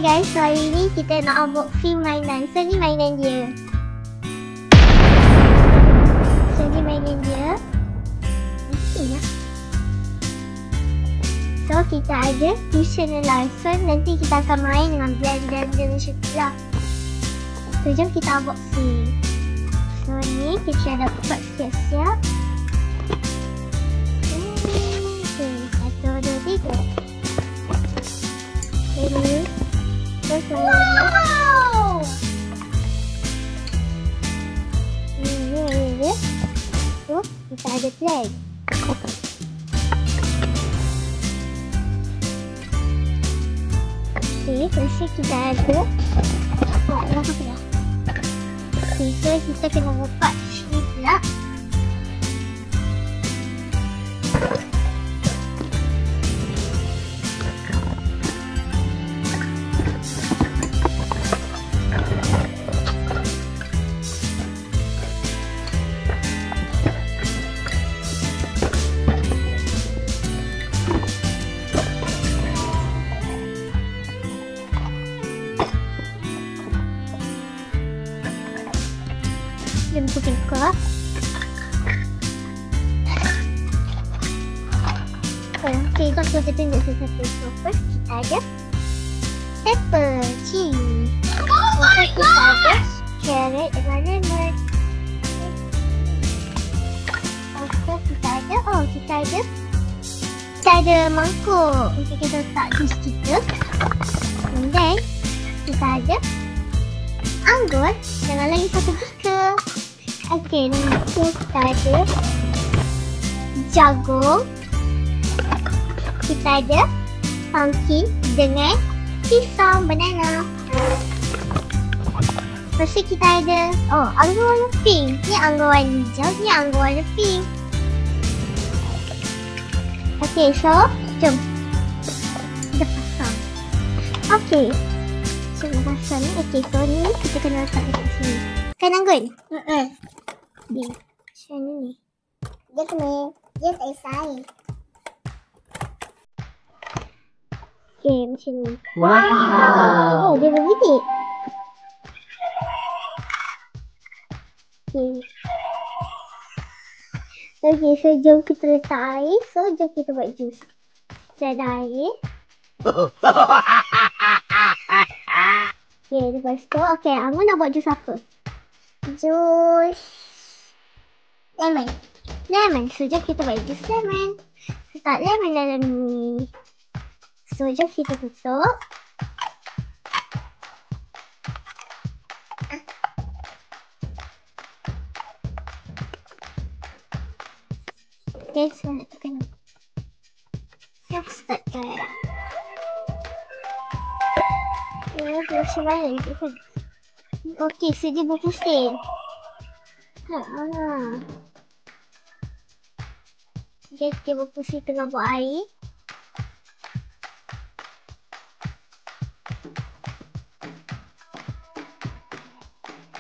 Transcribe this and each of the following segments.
Hai guys, so hari ni kita nak unboxing mainan. So ni mainan dia. So kita ada Fusion Alive. So nanti kita akan main dengan blender macam tu lah. So jom kita unboxing. So ni kita dah buat siap-siap. Satu, dua, tiga. Ini wow! Ini dia. So kita ada flag. Okay, first kita ada apa pula? Okay, so kita kena buka ni pula. Jom kita buka. Okay, jom kita tunjuk sesuatu. So first kita ada pepper, chili. Lepas kita ada carrot dengan lemon. Lepas kita ada mangkuk untuk kita letak jus kita. And then kita ada anggur dengan lagi satu beaker. Okay, nanti kita ada jagung. Kita ada pumpkin dengan pisang banana. Lepas tu kita ada anggur warna pink. Ni anggur warna hijau, ni anggur warna pink. Okay, so jom kita pasang. Okay, so kita pasang ni. Okay, so ni kita kena letak dekat sini. Kan anggun? Dia macam ni. Dia tak kisah air. Okay, macam ni. Wow. Oh, dia berbunyi. Okay. Okay, so jom kita letak air. So, jom kita buat jus. Kita ada air. Okay, lepas tu. Okay, Anggun nak buat jus apa? Jus lemon. So jom kita buat jus lemon. Letak lemon dalam ni. So jom kita tutup. Okay, so nak tekan. Siap start kan. Macam mana itu kan? Okay, so dia berpusing. Dia berpusing tengah buat air.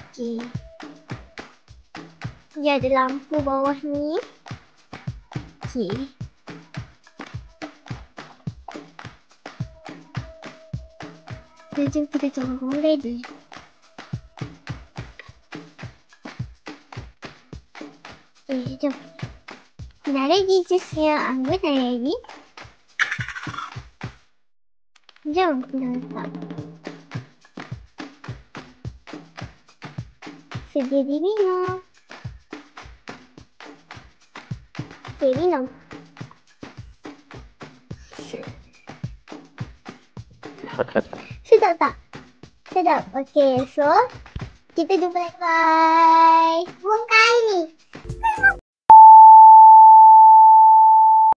Okay. Dia ada lampu bawah ni. Okay. Jom kita tunggu ready. Okay, jom. Dah ready jusnya. Anggur dah ready. Jom kita letak. Sedia diminum. Okay, minum. Sedap tak? Sedap. Okay, so kita jumpa lagi. Bye. Buang kain ni.